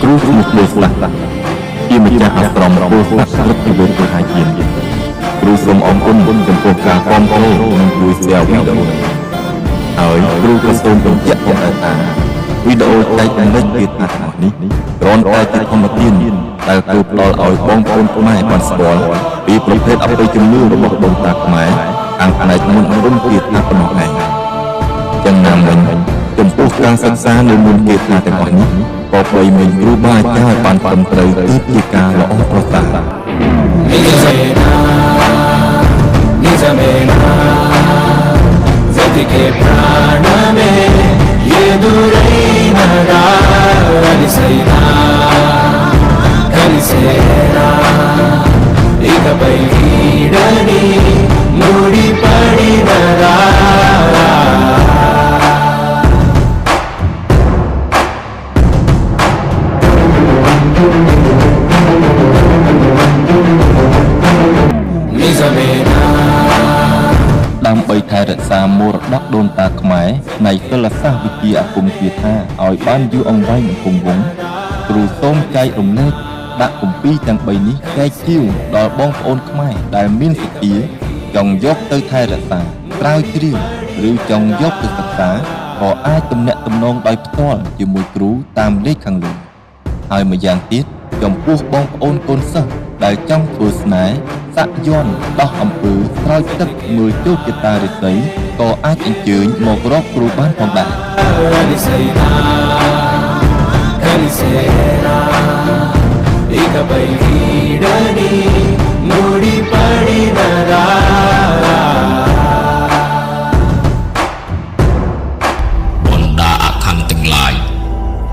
គ្រូឈ្មោះលោកស្លាស់ជាម្ចាស់អាស្រមពលស្លាស់រឹកពីលោកហាយានគ្រូសូមអរគុណចំពោះការគាំទ្រនិងជួយ share វីដេអូហើយគ្រូក៏សូមបញ្ជាក់ផងដែរថាវីដេអូចែកចំណេញពីថាទាំងនេះគ្រាន់តែជាធម្មទានដែលគ្រូផ្ដល់ឲ្យបងប្អូនខ្មែរបានស្គាល់ពីប្រភេទអបិយជំនឿរបស់ដូនតាខ្មែរខាងផ្នែកមុនអរុនទៀតថាប៉ុណ្ណោះឯងយ៉ាងណាមិញចំពោះការសិក្សានៅមុនគេថាទាំងអស់នេះក៏បីមានគ្រូបាអាចារ្យបានត្រឹមត្រូវគឺជាការល្អប្រសើរके प्राण में ये दुरैना कलिसेना कलिसेना इकपै वीडनी मुड़ी पड़ी नराដើម្បីថែរក្សាមរតកដូនតាខ្មែរនៃសិលសាស្ត្រវិទ្យាអាគមគាថាឲ្យបានយូរអង្វែងនិងគង់វង្សគ្រូសូមចែករំលែកដាក់គម្ពីរទាំង3នេះចែកជាវដល់បងប្អូនខ្មែរដែលមានសទ្ធាចង់យកទៅថែរក្សាស្រាវជ្រាវឬចង់យកទៅសិក្សាក៏អាចទំនាក់ទំនងដោយផ្ទាល់ជាមួយគ្រូតាមលេខខាងលើហើយម្យ៉ាងទៀតចំពោះបងប្អូនកូនសិស្សដែលចង់ធ្វើស្នេហ៍សាក់យ័ន្តដោះអំពើស្រោចទឹកមើលជោគជតារិទ្ធិក៏អាចអញ្ជើញមករកគ្រូបានផងដែរបណ្ដាអខណ្ឌទាំងឡាយ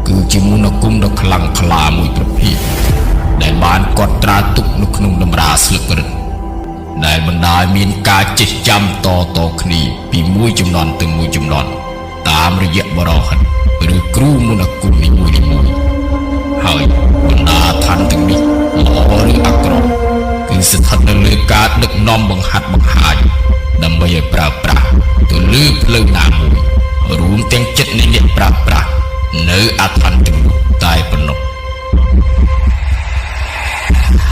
គឺជាមន្តអាគមដ៏ខ្លាំងក្លាមួយប្រភេទដែលបានកត់ត្រាទុកនៅក្នុងតម្រាស្លឹករឹតដែលបណ្ដាលមានការចេះចាំតគ្នាពីមួយជំនាន់ទៅមួយជំនាន់តាមរយៈបរិហិតឬគ្រូមន្តអាគមនីមួយៗហើយបណ្ដាឋានទាំងនេះល្អឬអាក្រក់គឺស្ថិតនៅលើការដឹកនាំបង្ហាត់បង្ហាញដើម្បីឲ្យប្រើប្រាស់ទៅលើផ្លូវណាមួយរួមទាំងចិត្តនៃអ្នកប្រើប្រាស់នៅអាឋានទាំងនោះតែប៉ុណ្ណោះ